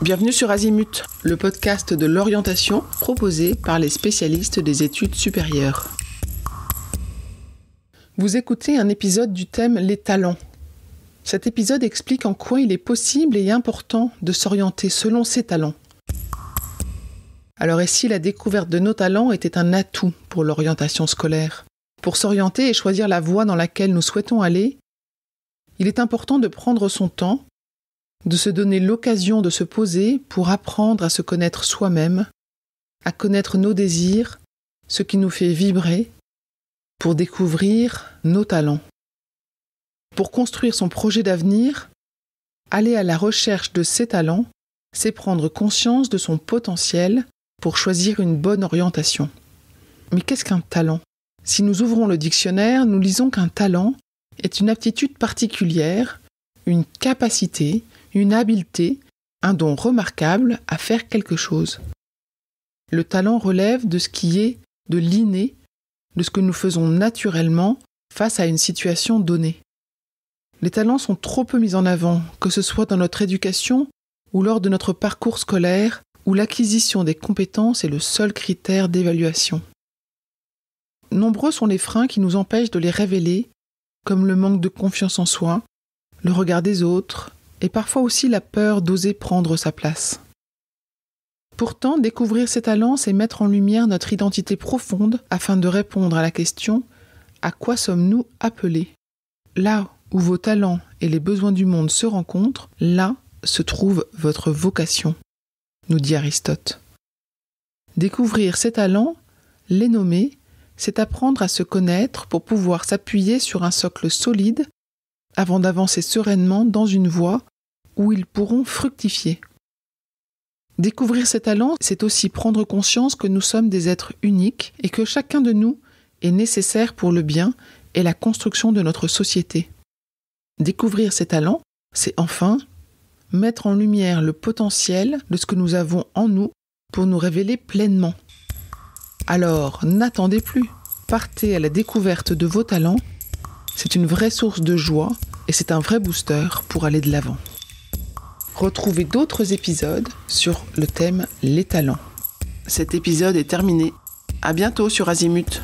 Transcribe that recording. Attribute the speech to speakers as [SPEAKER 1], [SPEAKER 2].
[SPEAKER 1] Bienvenue sur Azimut, le podcast de l'orientation proposé par les spécialistes des études supérieures. Vous écoutez un épisode du thème « Les talents ». Cet épisode explique en quoi il est possible et important de s'orienter selon ses talents. Alors et si la découverte de nos talents était un atout pour l'orientation scolaire ? Pour s'orienter et choisir la voie dans laquelle nous souhaitons aller, il est important de prendre son temps, de se donner l'occasion de se poser pour apprendre à se connaître soi-même, à connaître nos désirs, ce qui nous fait vibrer, pour découvrir nos talents. Pour construire son projet d'avenir, aller à la recherche de ses talents, c'est prendre conscience de son potentiel pour choisir une bonne orientation. Mais qu'est-ce qu'un talent ? Si nous ouvrons le dictionnaire, nous lisons qu'un talent est une aptitude particulière, une capacité, une habileté, un don remarquable à faire quelque chose. Le talent relève de ce qui est de l'inné, de ce que nous faisons naturellement face à une situation donnée. Les talents sont trop peu mis en avant, que ce soit dans notre éducation ou lors de notre parcours scolaire, où l'acquisition des compétences est le seul critère d'évaluation. Nombreux sont les freins qui nous empêchent de les révéler, comme le manque de confiance en soi, le regard des autres, et parfois aussi la peur d'oser prendre sa place. Pourtant, découvrir ses talents, c'est mettre en lumière notre identité profonde afin de répondre à la question « À quoi sommes-nous appelés ?» Là où vos talents et les besoins du monde se rencontrent, là se trouve votre vocation, nous dit Aristote. Découvrir ses talents, les nommer, c'est apprendre à se connaître pour pouvoir s'appuyer sur un socle solide avant d'avancer sereinement dans une voie où ils pourront fructifier. Découvrir ses talents, c'est aussi prendre conscience que nous sommes des êtres uniques et que chacun de nous est nécessaire pour le bien et la construction de notre société. Découvrir ses talents, c'est enfin mettre en lumière le potentiel de ce que nous avons en nous pour nous révéler pleinement. Alors, n'attendez plus, partez à la découverte de vos talents, c'est une vraie source de joie et c'est un vrai booster pour aller de l'avant. Retrouvez d'autres épisodes sur le thème « Les talents ». Cet épisode est terminé. À bientôt sur Azimut.